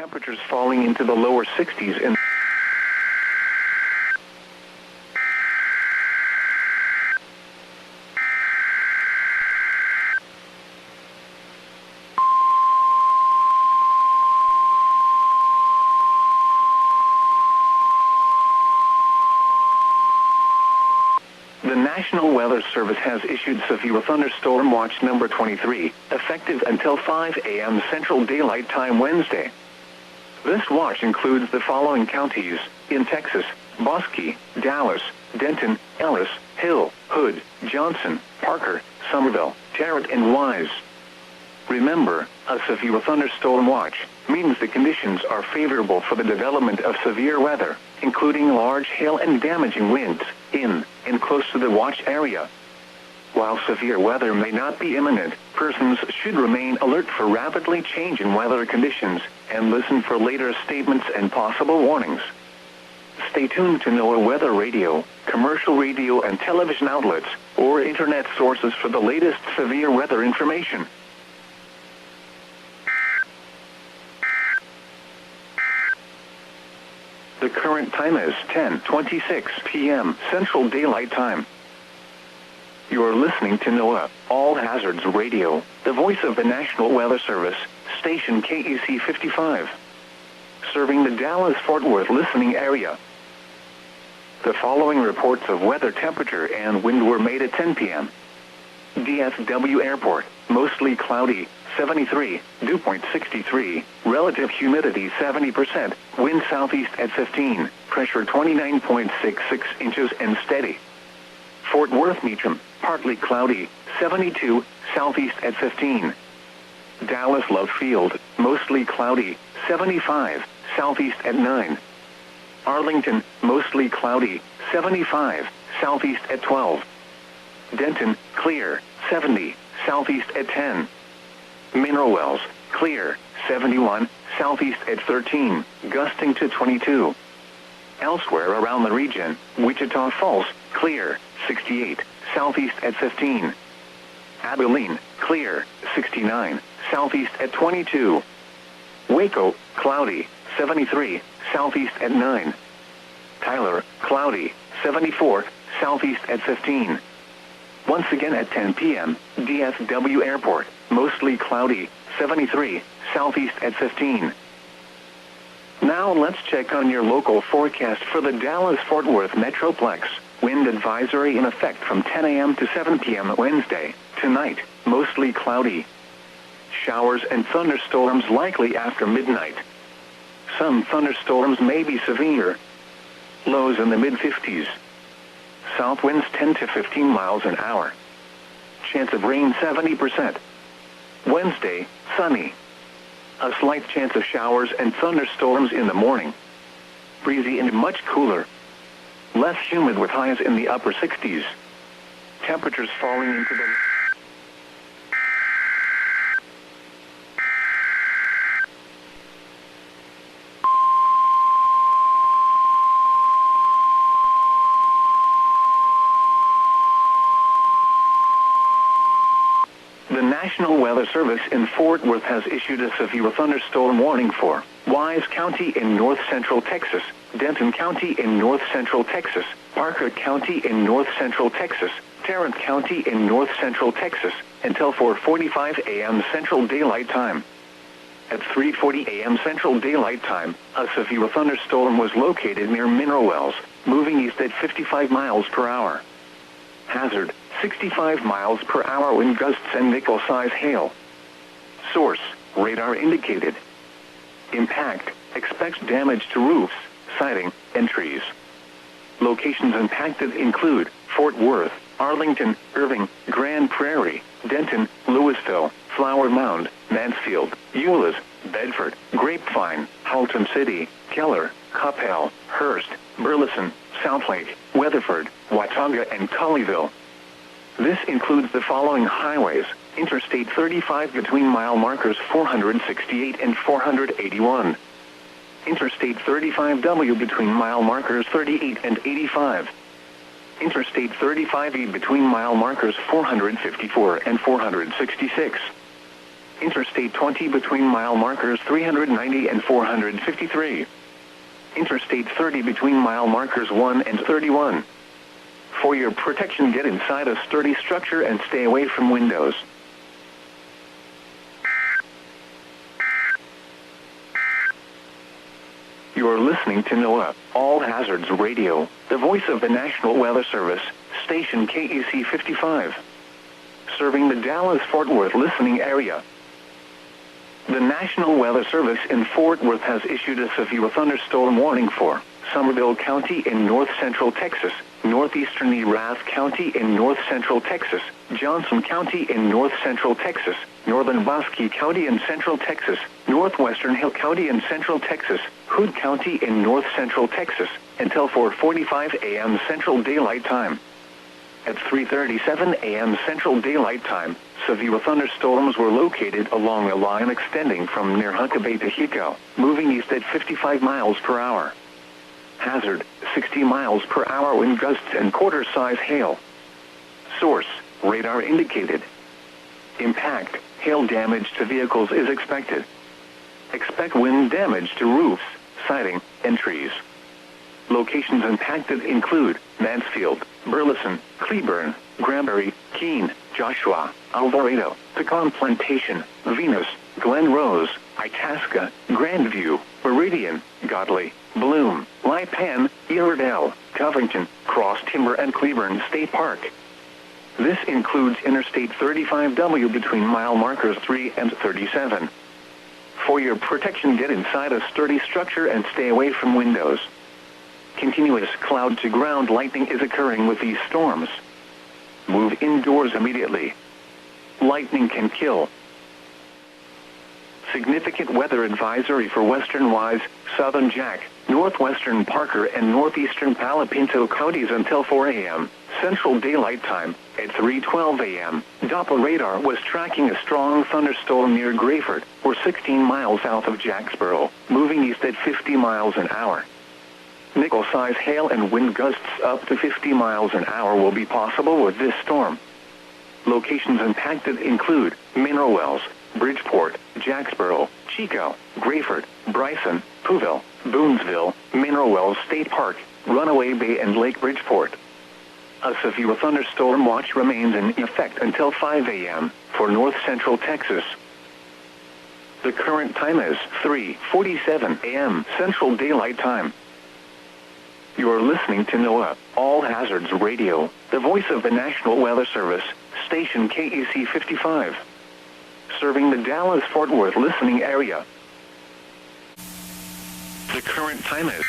temperatures falling into the lower 60s in The National Weather Service has issued severe thunderstorm watch number 23, effective until 5 a.m. Central Daylight Time Wednesday. This watch includes the following counties in Texas: Bosque, Dallas, Denton, Ellis, Hill, Hood, Johnson, Parker, Somerville, Tarrant, and Wise. Remember, a severe thunderstorm watch means the conditions are favorable for the development of severe weather, including large hail and damaging winds, in and close to the watch area. While severe weather may not be imminent, persons should remain alert for rapidly changing weather conditions and listen for later statements and possible warnings. Stay tuned to NOAA weather radio, commercial radio and television outlets, or internet sources for the latest severe weather information. The current time is 10:26 p.m. Central Daylight Time. You are listening to NOAA All Hazards Radio, the voice of the National Weather Service, station KEC 55, serving the Dallas-Fort Worth listening area. The following reports of weather, temperature, and wind were made at 10 p.m. DFW Airport, mostly cloudy, 73, dew point 63, relative humidity 70%, wind southeast at 15, pressure 29.66 inches and steady. Fort Worth Meacham, partly cloudy, 72, southeast at 15. Dallas Love Field, mostly cloudy, 75, southeast at 9. Arlington, mostly cloudy, 75, southeast at 12. Denton, clear, 70, southeast at 10. Mineral Wells, clear, 71, southeast at 13, gusting to 22. Elsewhere around the region, Wichita Falls, clear, 68, southeast at 15. Abilene, clear, 69, southeast at 22. Waco, cloudy, 73, southeast at 9. Tyler, cloudy, 74, southeast at 15. Once again at 10 p.m., DFW Airport, mostly cloudy, 73, southeast at 15. Now let's check on your local forecast for the Dallas-Fort Worth Metroplex. Wind advisory in effect from 10 a.m. to 7 p.m. Wednesday. Tonight, mostly cloudy. Showers and thunderstorms likely after midnight. Some thunderstorms may be severe. Lows in the mid-50s. South winds 10 to 15 miles an hour. Chance of rain 70%. Wednesday, sunny. A slight chance of showers and thunderstorms in the morning. Breezy and much cooler. Less humid with highs in the upper 60s. Temperatures falling into the... The National Weather Service in Fort Worth has issued a severe thunderstorm warning for Wise County in north central Texas, Denton County in north central Texas, Parker County in north central Texas, Tarrant County in north central Texas, until 4:45 a.m. Central Daylight Time. At 3:40 a.m. Central Daylight Time, a severe thunderstorm was located near Mineral Wells, moving east at 55 miles per hour. Hazard, 65 miles per hour wind gusts and nickel-size hail. Source, radar indicated. Impact, expects damage to roofs, siding, and trees. Locations impacted include Fort Worth, Arlington, Irving, Grand Prairie, Denton, Louisville, Flower Mound, Mansfield, Euless, Bedford, Grapevine, Halton City, Keller, Coppell, Hearst, Burleson, Southlake, Weatherford, Watauga, and Colleyville. This includes the following highways: Interstate 35 between mile markers 468 and 481. Interstate 35W between mile markers 38 and 85. Interstate 35E between mile markers 454 and 466. Interstate 20 between mile markers 390 and 453. Interstate 30 between mile markers 1 and 31. For your protection, get inside a sturdy structure and stay away from windows. You are listening to NOAA, All Hazards Radio, the voice of the National Weather Service, station KEC 55. Serving the Dallas-Fort Worth listening area. The National Weather Service in Fort Worth has issued a severe thunderstorm warning for Somerville County in north-central Texas, Northeastern Erath County in north-central Texas, Johnson County in north-central Texas, Northern Bosque County in central Texas, Northwestern Hill County in central Texas, Hood County in north-central Texas, until 4:45 a.m. Central Daylight Time. At 3:37 a.m. Central Daylight Time, severe thunderstorms were located along a line extending from near Huckabee to Waco, moving east at 55 miles per hour. Hazard, 60 miles per hour wind gusts and quarter-size hail. Source, radar indicated. Impact, hail damage to vehicles is expected. Expect wind damage to roofs, siding, and trees. Locations impacted include Mansfield, Burleson, Cleburne, Granbury, Keene, Joshua, Alvarado, Pecan Plantation, Venus, Glen Rose, Itasca, Grandview, Meridian, Godley, Bloom, Lipan, Iredell, Covington, Cross Timber, and Cleburne State Park. This includes Interstate 35W between mile markers 3 and 37. For your protection, get inside a sturdy structure and stay away from windows. Continuous cloud-to-ground lightning is occurring with these storms. Move indoors immediately. Lightning can kill. Significant weather advisory for Western Wise, Southern Jack, Northwestern Parker, and Northeastern Palo Pinto counties until 4 a.m. Central Daylight Time. At 3:12 a.m., Doppler radar was tracking a strong thunderstorm near Grayford, or 16 miles south of Jacksboro, moving east at 50 miles an hour. Nickel-size hail and wind gusts up to 50 miles an hour will be possible with this storm. Locations impacted include Mineral Wells, Bridgeport, Jacksboro, Chico, Grayford, Bryson, Pooville, Boonesville, Mineral Wells State Park, Runaway Bay, and Lake Bridgeport. A severe thunderstorm watch remains in effect until 5 a.m. for north-central Texas. The current time is 3:47 a.m. Central Daylight Time. You are listening to NOAA, All Hazards Radio, the voice of the National Weather Service, station KEC 55. Serving the Dallas-Fort Worth listening area. The current time is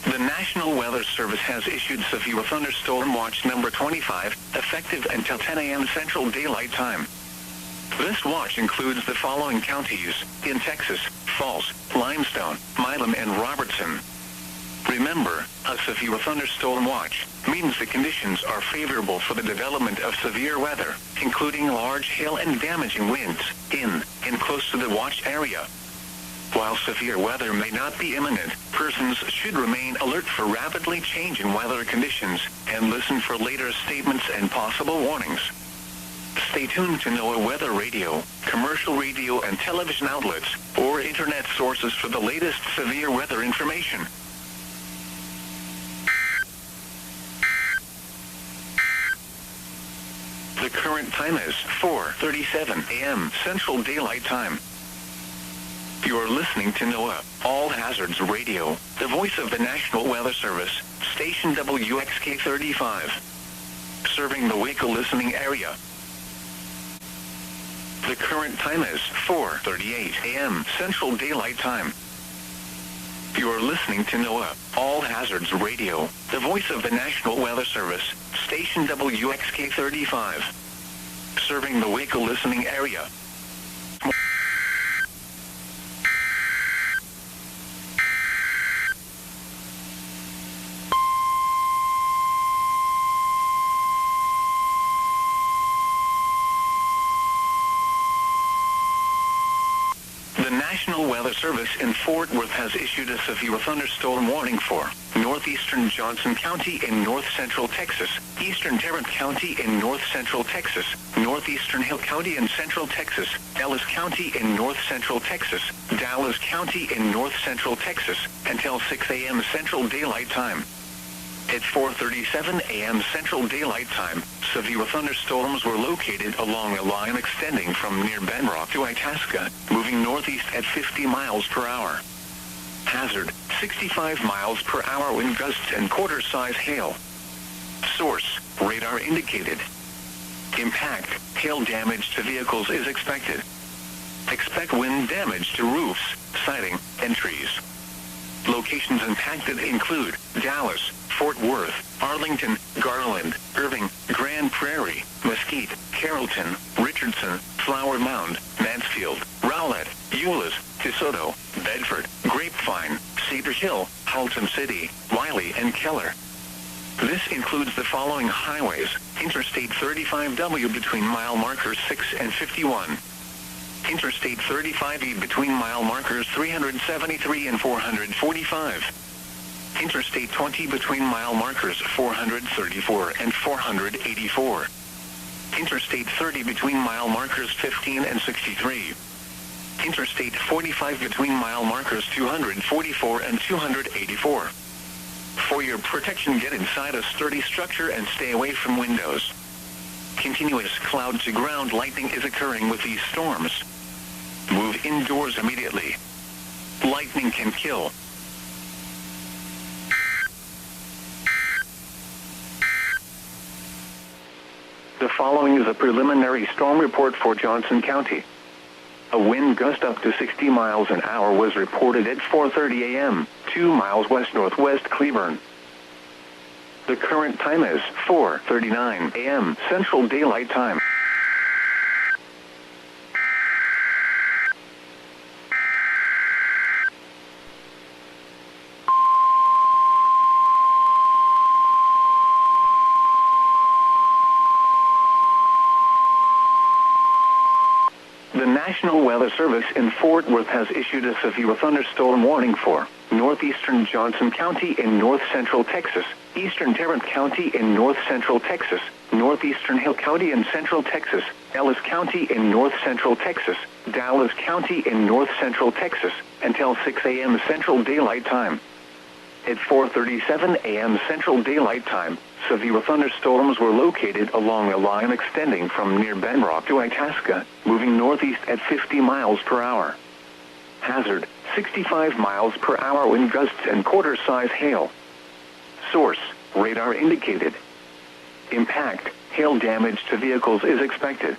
The National Weather Service has issued severe thunderstorm watch number 25, effective until 10 a.m. Central Daylight Time. This watch includes the following counties in Texas: Falls, Limestone, Milam, and Robertson. Remember, a severe thunderstorm watch means the conditions are favorable for the development of severe weather, including large hail and damaging winds, in and close to the watch area. While severe weather may not be imminent, persons should remain alert for rapidly changing weather conditions and listen for later statements and possible warnings. Stay tuned to NOAA Weather Radio, commercial radio and television outlets, or internet sources for the latest severe weather information. The current time is 4:37 a.m. Central Daylight Time. You are listening to NOAA, All Hazards Radio, the voice of the National Weather Service, station WXK 35. Serving the Waco listening area. The current time is 4:38 a.m. Central Daylight Time. You are listening to NOAA, All Hazards Radio, the voice of the National Weather Service, station WXK 35. Serving the Waco listening area. National Weather Service in Fort Worth has issued a severe thunderstorm warning for northeastern Johnson County in north-central Texas, eastern Tarrant County in north-central Texas, northeastern Hill County in central Texas, Ellis County in north-central Texas, Dallas County in north-central Texas, until 6 a.m. Central Daylight Time. At 4:37 a.m. Central Daylight Time, severe thunderstorms were located along a line extending from near Benrock to Itasca, moving northeast at 50 miles per hour. Hazard, 65 miles per hour wind gusts and quarter-size hail. Source, radar indicated. Impact, hail damage to vehicles is expected. Expect wind damage to roofs, siding, and trees. Locations impacted include Dallas, Fort Worth, Arlington, Garland, Irving, Grand Prairie, Mesquite, Carrollton, Richardson, Flower Mound, Mansfield, Rowlett, Euless, DeSoto, Bedford, Grapevine, Cedar Hill, Haltom City, Wiley, and Keller. This includes the following highways: Interstate 35W between mile markers 6 and 51. Interstate 35E between mile markers 373 and 445. Interstate 20 between mile markers 434 and 484. Interstate 30 between mile markers 15 and 63. Interstate 45 between mile markers 244 and 284. For your protection, get inside a sturdy structure and stay away from windows. Continuous cloud-to-ground lightning is occurring with these storms. Move indoors immediately. Lightning can kill. The following is a preliminary storm report for Johnson County. A wind gust up to 60 miles an hour was reported at 4:30 a.m., 2 miles west-northwest Cleburne. The current time is 4:39 a.m. Central Daylight Time. The National Weather Service in Fort Worth has issued a severe thunderstorm warning for northeastern Johnson County in north-central Texas, eastern Tarrant County in north-central Texas, northeastern Hill County in central Texas, Ellis County in north-central Texas, Dallas County in north-central Texas, until 6 a.m. Central Daylight Time. At 4:37 a.m. Central Daylight Time, severe thunderstorms were located along a line extending from near Benrock to Itasca, moving northeast at 50 miles per hour. Hazard, 65 miles per hour wind gusts and quarter-size hail. Source, radar indicated. Impact, hail damage to vehicles is expected.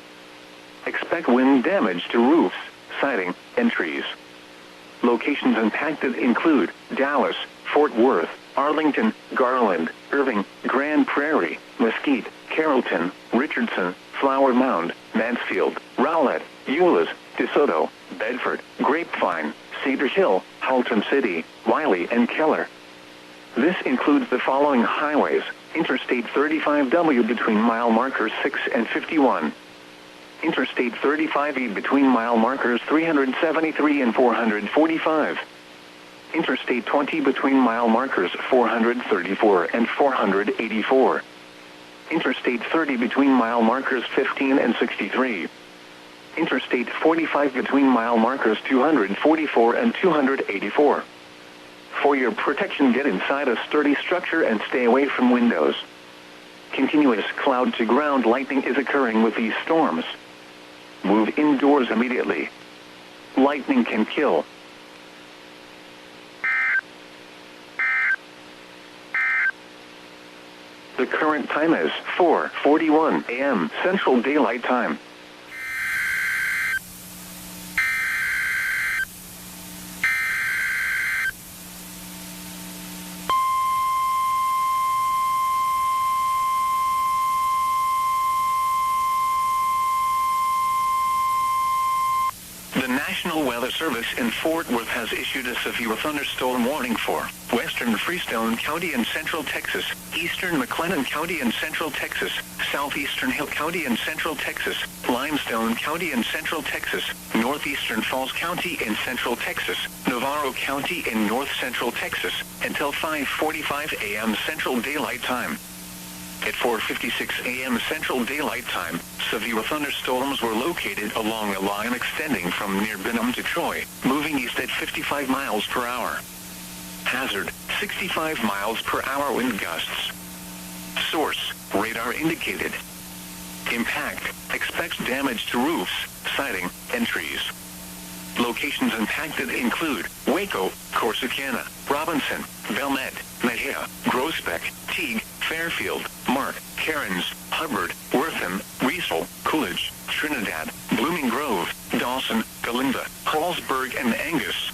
Expect wind damage to roofs, siding, and trees. Locations impacted include Dallas, Fort Worth, Arlington, Garland, Irving, Grand Prairie, Mesquite, Carrollton, Richardson, Flower Mound, Mansfield, Rowlett, Euless, DeSoto, Bedford, Grapevine, Cedar Hill, Haltom City, Wiley, and Keller. This includes the following highways: Interstate 35W between mile markers 6 and 51. Interstate 35E between mile markers 373 and 445. Interstate 20 between mile markers 434 and 484. Interstate 30 between mile markers 15 and 63. Interstate 45 between mile markers 244 and 284. For your protection, get inside a sturdy structure and stay away from windows. Continuous cloud-to-ground lightning is occurring with these storms. Move indoors immediately. Lightning can kill. The current time is 4:41 a.m. Central Daylight Time. The National Weather Weather Service in Fort Worth has issued a severe thunderstorm warning for western Freestone County and central Texas, eastern McLennan County and central Texas, southeastern Hill County and central Texas, Limestone County and central Texas, northeastern Falls County in central Texas, Navarro County in north central Texas, until 5:45 a.m. Central Daylight Time. At 4:56 a.m. Central Daylight Time, severe thunderstorms were located along a line extending from near Benham to Troy, moving east at 55 miles per hour. Hazard, 65 miles per hour wind gusts. Source, radar indicated. Impact, expects damage to roofs, siding, and trees. Locations impacted include Waco, Corsicana, Robinson, Belmed, Mejia, Groesbeck, Teague, Fairfield, Mark, Cairns, Hubbard, Wortham, Riesel, Coolidge, Trinidad, Blooming Grove, Dawson, Galinda, Hallsburg, and Angus.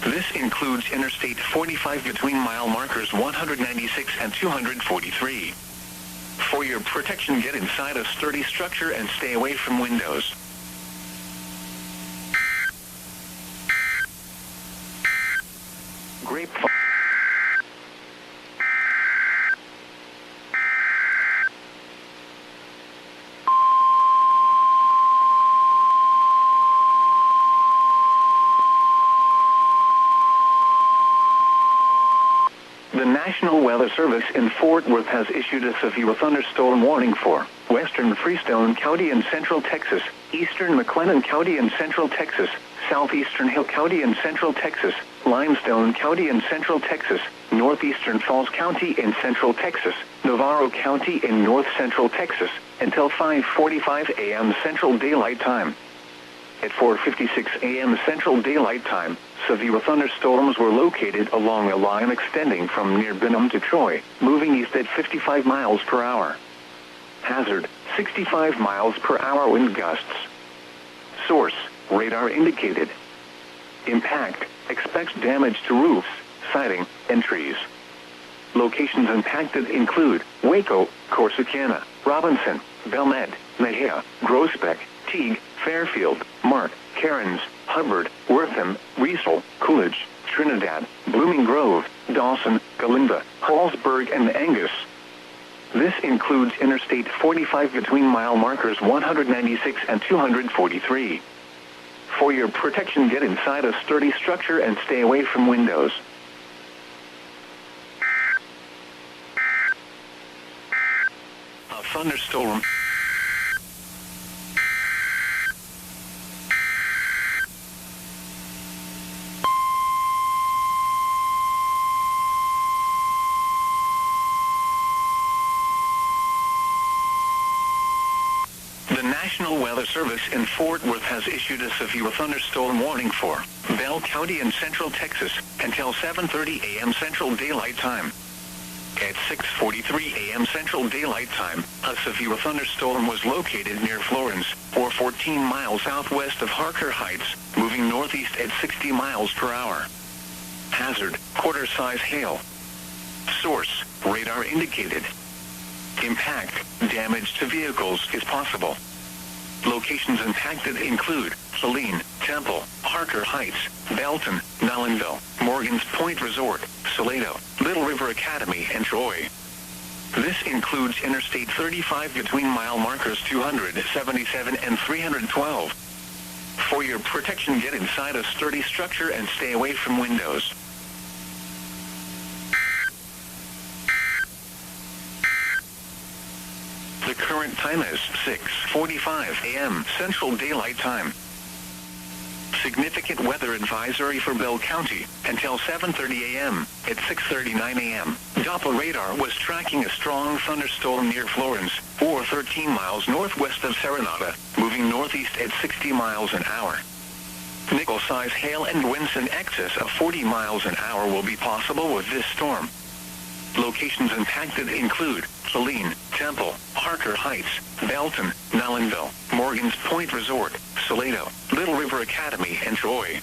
This includes Interstate 45 between mile markers 196 and 243. For your protection, get inside a sturdy structure and stay away from windows. Grapevine. The National Weather Service in Fort Worth has issued a severe thunderstorm warning for western Freestone County and central Texas, eastern McLennan County and central Texas, southeastern Hill County and central Texas, Limestone County and central Texas, northeastern Falls County in central Texas, Navarro County in north central Texas, until 5:45 a.m. Central Daylight Time. At 4:56 a.m. Central Daylight Time, severe thunderstorms were located along a line extending from near Benham to Troy, moving east at 55 miles per hour. Hazard, 65 miles per hour wind gusts. Source, radar indicated. Impact, expects damage to roofs, siding, and trees. Locations impacted include Waco, Corsicana, Robinson, Belmed, Mejia, Groesbeck, Teague, Fairfield, Mark, Cairns, Hubbard, Wortham, Riesel, Coolidge, Trinidad, Blooming Grove, Dawson, Galinda, Hallsburg, and Angus. This includes Interstate 45 between mile markers 196 and 243. For your protection, get inside a sturdy structure and stay away from windows. A thunderstorm. The National Weather Service in Fort Worth has issued a severe thunderstorm warning for Bell County in central Texas until 7:30 a.m. Central Daylight Time. At 6:43 a.m. Central Daylight Time, a severe thunderstorm was located near Florence, or 14 miles southwest of Harker Heights, moving northeast at 60 miles per hour. Hazard, quarter-size hail. Source, radar indicated. Impact, damage to vehicles is possible. Locations impacted include Saline, Temple, Harker Heights, Belton, Nollenville, Morgan's Point Resort, Salado, Little River Academy, and Troy. This includes Interstate 35 between mile markers 277 and 312. For your protection, get inside a sturdy structure and stay away from windows. The current time is 6:45 a.m. Central Daylight Time. Significant weather advisory for Bell County until 7:30 a.m. At 6:39 a.m., Doppler radar was tracking a strong thunderstorm near Florence, or 13 miles northwest of Serenata, moving northeast at 60 miles an hour. Nickel-size hail and winds in excess of 40 miles an hour will be possible with this storm. Locations impacted include Saline, Temple, Harker Heights, Belton, Nollenville, Morgan's Point Resort, Salado, Little River Academy, and Troy.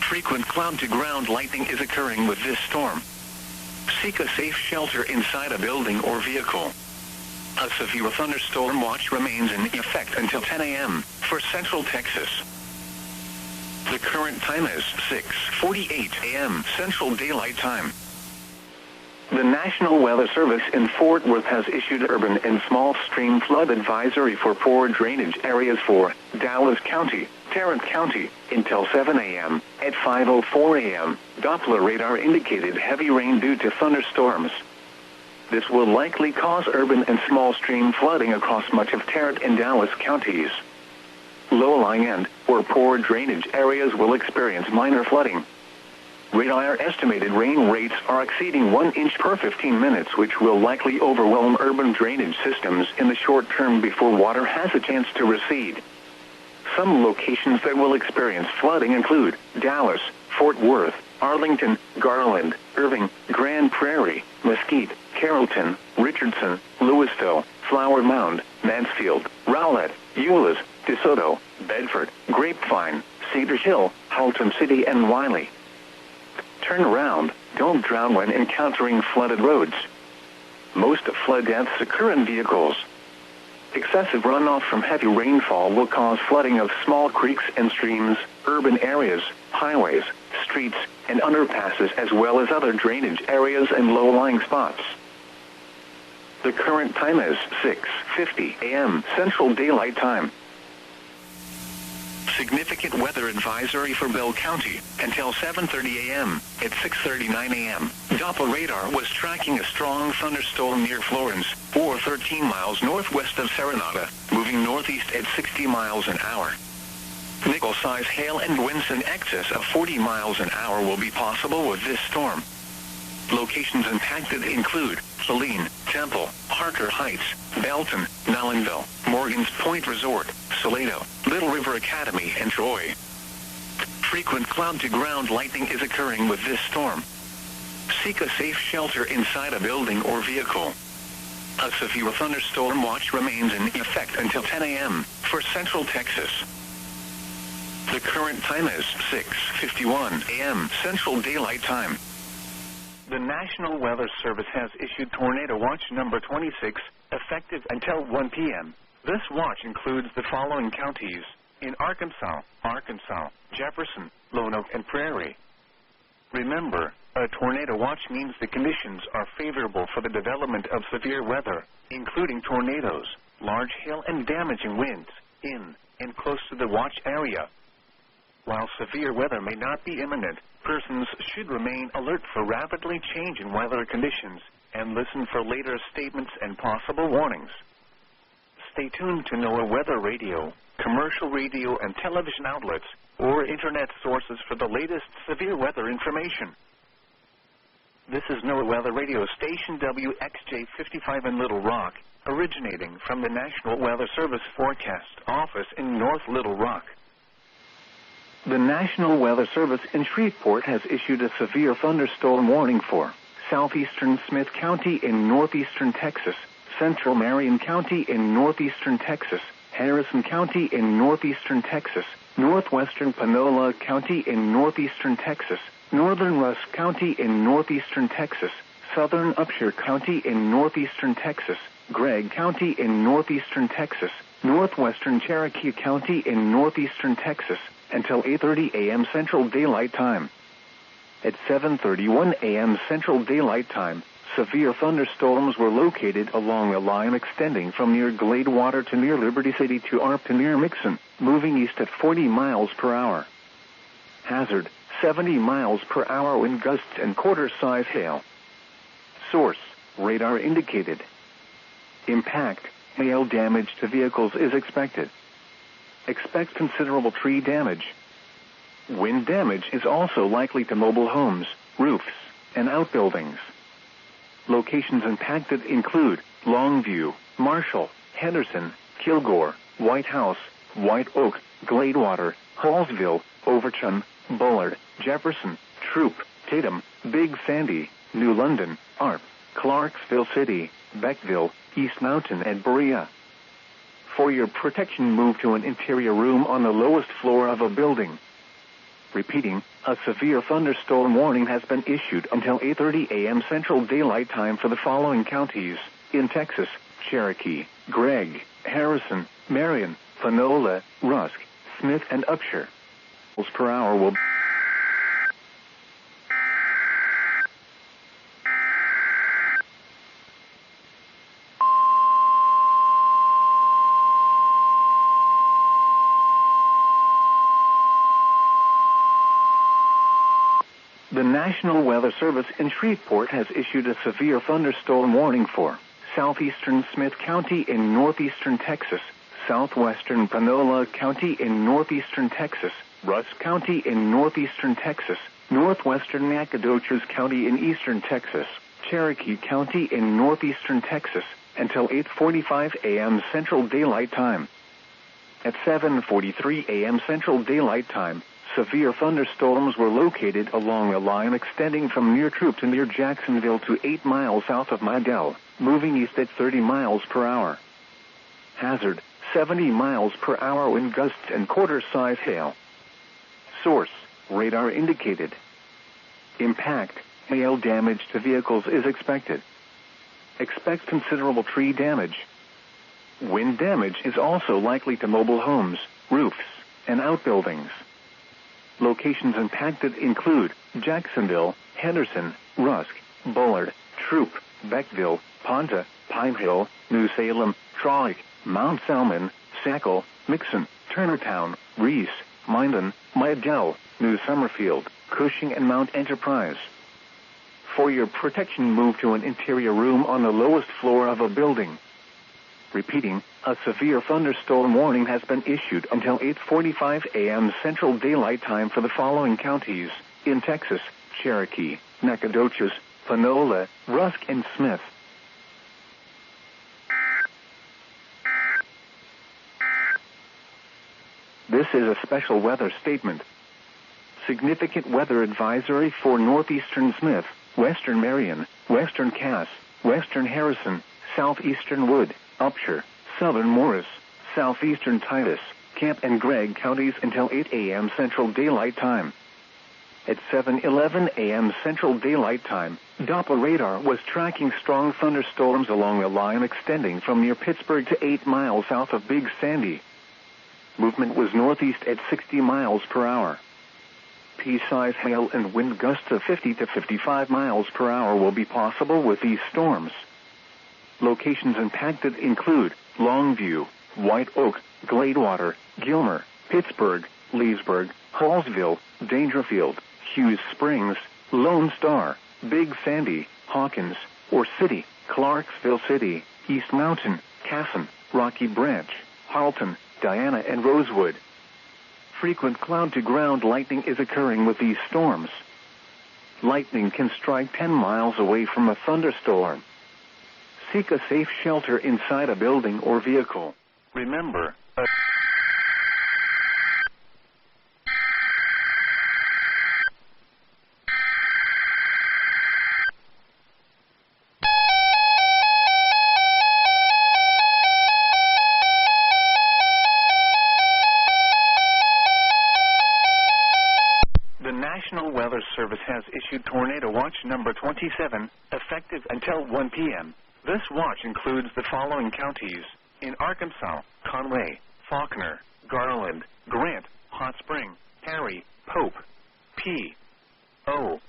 Frequent cloud-to-ground lightning is occurring with this storm. Seek a safe shelter inside a building or vehicle. A severe thunderstorm watch remains in effect until 10 a.m. for Central Texas. The current time is 6:48 a.m. Central Daylight Time. The National Weather Service in Fort Worth has issued urban and small stream flood advisory for poor drainage areas for Dallas County, Tarrant County, until 7 a.m. At 5:04 a.m., Doppler radar indicated heavy rain due to thunderstorms. This will likely cause urban and small stream flooding across much of Tarrant and Dallas counties. Low-lying and or poor drainage areas will experience minor flooding. Radar estimated rain rates are exceeding 1 inch per 15 minutes, which will likely overwhelm urban drainage systems in the short term before water has a chance to recede. Some locations that will experience flooding include Dallas, Fort Worth, Arlington, Garland, Irving, Grand Prairie, Mesquite, Carrollton, Richardson, Louisville, Flower Mound, Mansfield, Rowlett, Euless, DeSoto, Bedford, Grapevine, Cedar Hill, Halton City, and Wiley. Turn around. Don't drown when encountering flooded roads. Most flood deaths occur in vehicles. Excessive runoff from heavy rainfall will cause flooding of small creeks and streams, urban areas, highways, streets, and underpasses, as well as other drainage areas and low-lying spots. The current time is 6:50 a.m. Central Daylight Time. Significant weather advisory for Bell County until 7:30 a.m. At 6:39 a.m., Doppler radar was tracking a strong thunderstorm near Florence, or 13 miles northwest of Serenata, moving northeast at 60 miles an hour. Nickel-size hail and winds in excess of 40 miles an hour will be possible with this storm. Locations impacted include Saline, Temple, Harker Heights, Belton, Nollenville, Morgan's Point Resort, Salado, Little River Academy, and Troy. Frequent cloud-to-ground lightning is occurring with this storm. Seek a safe shelter inside a building or vehicle. A severe thunderstorm watch remains in effect until 10 a.m. for Central Texas. The current time is 6:51 a.m. Central Daylight Time. The National Weather Service has issued Tornado Watch number 26, effective until 1 p.m. This watch includes the following counties in Arkansas, Jefferson, Lonoke, and Prairie. Remember, a tornado watch means the conditions are favorable for the development of severe weather, including tornadoes, large hail, and damaging winds in and close to the watch area. While severe weather may not be imminent, persons should remain alert for rapidly changing weather conditions and listen for later statements and possible warnings. Stay tuned to NOAA Weather Radio, commercial radio and television outlets, or internet sources for the latest severe weather information. This is NOAA Weather Radio Station WXJ55 in Little Rock, originating from the National Weather Service Forecast Office in North Little Rock. The National Weather Service in Shreveport has issued a severe thunderstorm warning for southeastern Smith County in northeastern Texas, central Marion County in northeastern Texas, Harrison County in northeastern Texas, northwestern Panola County in northeastern Texas, northern Rusk County in northeastern Texas, southern Upshur County in northeastern Texas, Gregg County in northeastern Texas, northwestern Cherokee County in northeastern Texas, until 8:30 a.m. Central Daylight Time. At 7:31 a.m. Central Daylight Time, severe thunderstorms were located along a line extending from near Gladewater to near Liberty City to Arp to near Mixon, moving east at 40 miles per hour. Hazard, 70 miles per hour wind gusts and quarter-size hail. Source, radar indicated. Impact, hail damage to vehicles is expected. Expect considerable tree damage. Wind damage is also likely to mobile homes, roofs, and outbuildings. Locations impacted include Longview, Marshall, Henderson, Kilgore, White House, White Oak, Gladewater, Hallsville, Overton, Bullard, Jefferson, Troop, Tatum, Big Sandy, New London, Arp, Clarksville City, Beckville, East Mountain, and Berea. For your protection, move to an interior room on the lowest floor of a building. Repeating, a severe thunderstorm warning has been issued until 8:30 a.m. Central Daylight Time for the following counties in Texas: Cherokee, Gregg, Harrison, Marion, Panola, Rusk, Smith, and Upshur. miles per hour will... The National Weather Service in Shreveport has issued a severe thunderstorm warning for southeastern Smith County in northeastern Texas, southwestern Panola County in northeastern Texas, Rusk County in northeastern Texas, northwestern Nacogdoches County in eastern Texas, Cherokee County in northeastern Texas, until 8:45 a.m. Central Daylight Time. At 7:43 a.m. Central Daylight Time, severe thunderstorms were located along a line extending from near Troop to near Jacksonville to 8 miles south of Midell, moving east at 30 miles per hour. Hazard, 70 miles per hour wind gusts and quarter-size hail. Source, radar indicated. Impact, hail damage to vehicles is expected. Expect considerable tree damage. Wind damage is also likely to mobile homes, roofs, and outbuildings. Locations impacted include Jacksonville, Henderson, Rusk, Bullard, Troop, Beckville, Ponta, Pine Hill, New Salem, Trolloc, Mount Salmon, Sackle, Mixon, Turnertown, Reese, Minden, Midell, New Summerfield, Cushing, and Mount Enterprise. For your protection, move to an interior room on the lowest floor of a building. Repeating, a severe thunderstorm warning has been issued until 8:45 a.m. Central Daylight Time for the following counties in Texas: Cherokee, Nacogdoches, Panola, Rusk, and Smith. This is a special weather statement. Significant weather advisory for northeastern Smith, western Marion, western Cass, western Harrison, southeastern Wood, Upshur, southern Morris, southeastern Titus, Camp, and Gregg counties until 8 a.m. Central Daylight Time. At 7:11 a.m. Central Daylight Time, Doppler radar was tracking strong thunderstorms along a line extending from near Pittsburgh to 8 miles south of Big Sandy. Movement was northeast at 60 miles per hour. Pea-size hail and wind gusts of 50 to 55 miles per hour will be possible with these storms. Locations impacted include Longview, White Oak, Gladewater, Gilmer, Pittsburgh, Leesburg, Hallsville, Dangerfield, Hughes Springs, Lone Star, Big Sandy, Hawkins, Ore City, Clarksville City, East Mountain, Casson, Rocky Branch, Harleton, Diana, and Rosewood. Frequent cloud-to-ground lightning is occurring with these storms. Lightning can strike 10 miles away from a thunderstorm. Seek a safe shelter inside a building or vehicle. Remember, the National Weather Service has issued Tornado Watch number 27, effective until 1 p.m. This watch includes the following counties in Arkansas: Conway, Faulkner, Garland, Grant, Hot Spring, Harry, Pope, P, O,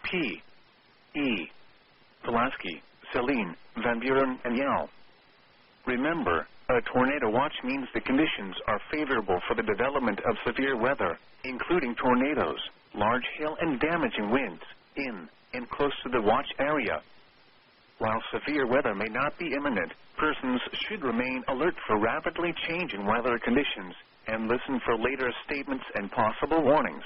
P, E, Pulaski, Saline, Van Buren, and Yell. Remember, a tornado watch means the conditions are favorable for the development of severe weather, including tornadoes, large hail, and damaging winds in and close to the watch area. While severe weather may not be imminent, persons should remain alert for rapidly changing weather conditions and listen for later statements and possible warnings.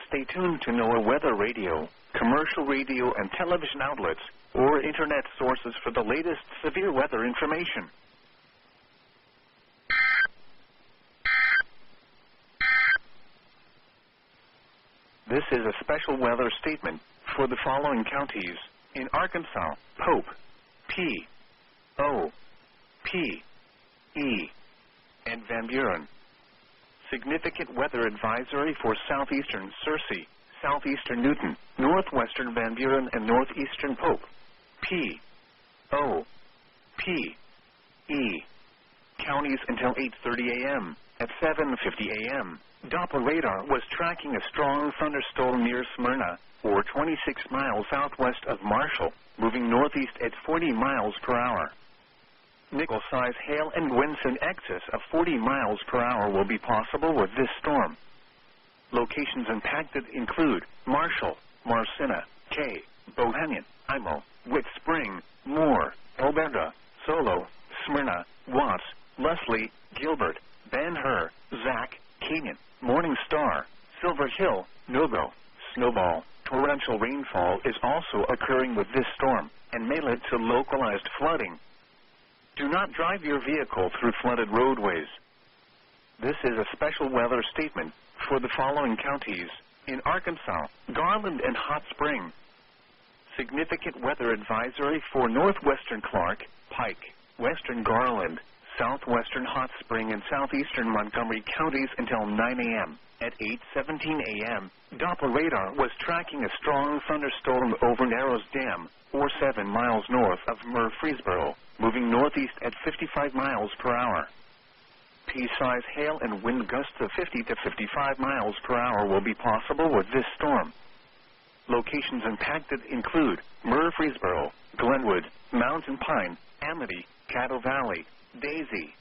Stay tuned to NOAA Weather Radio, commercial radio and television outlets, or internet sources for the latest severe weather information. This is a special weather statement for the following counties in Arkansas: Pope, P, O, P, E, and Van Buren. Significant weather advisory for southeastern Searcy, southeastern Newton, northwestern Van Buren, and northeastern Pope. P, O, P, E, counties until 8:30 a.m. at 7:50 a.m., Doppler radar was tracking a strong thunderstorm near Smyrna, or 26 miles southwest of Marshall, moving northeast at 40 miles per hour. Nickel-size hail and winds in excess of 40 miles per hour will be possible with this storm. Locations impacted include Marshall, Marcina, Kay, Bohannon, Imo, Witt Spring, Moore, Alberta, Solo, Smyrna, Watts, Leslie, Gilbert, Ben-Hur, Zach, Canyon, Morning Star, Silver Hill, Nogo, Snowball. Torrential rainfall is also occurring with this storm and may lead to localized flooding. Do not drive your vehicle through flooded roadways. This is a special weather statement for the following counties: in Arkansas, Garland and Hot Spring. Significant weather advisory for northwestern Clark, Pike, western Garland, southwestern Hot Spring, and southeastern Montgomery counties until 9 a.m. At 8:17 a.m., Doppler radar was tracking a strong thunderstorm over Narrows Dam, or 7 miles north of Murfreesboro, moving northeast at 55 miles per hour. Pea-size hail and wind gusts of 50 to 55 miles per hour will be possible with this storm. Locations impacted include Murfreesboro, Glenwood, Mountain Pine, Amity, Caddo Valley, Daisy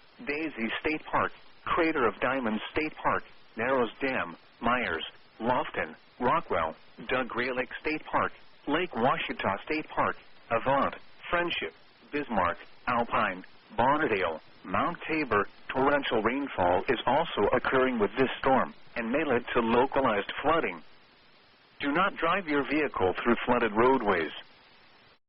State Park, Crater of Diamonds State Park, Narrows Dam, Myers, Lofton, Rockwell, Doug Graylick State Park, Lake Washita State Park, Avant, Friendship, Bismarck, Alpine, Bonnerdale, Mount Tabor. Torrential rainfall is also occurring with this storm and may lead to localized flooding. Do not drive your vehicle through flooded roadways.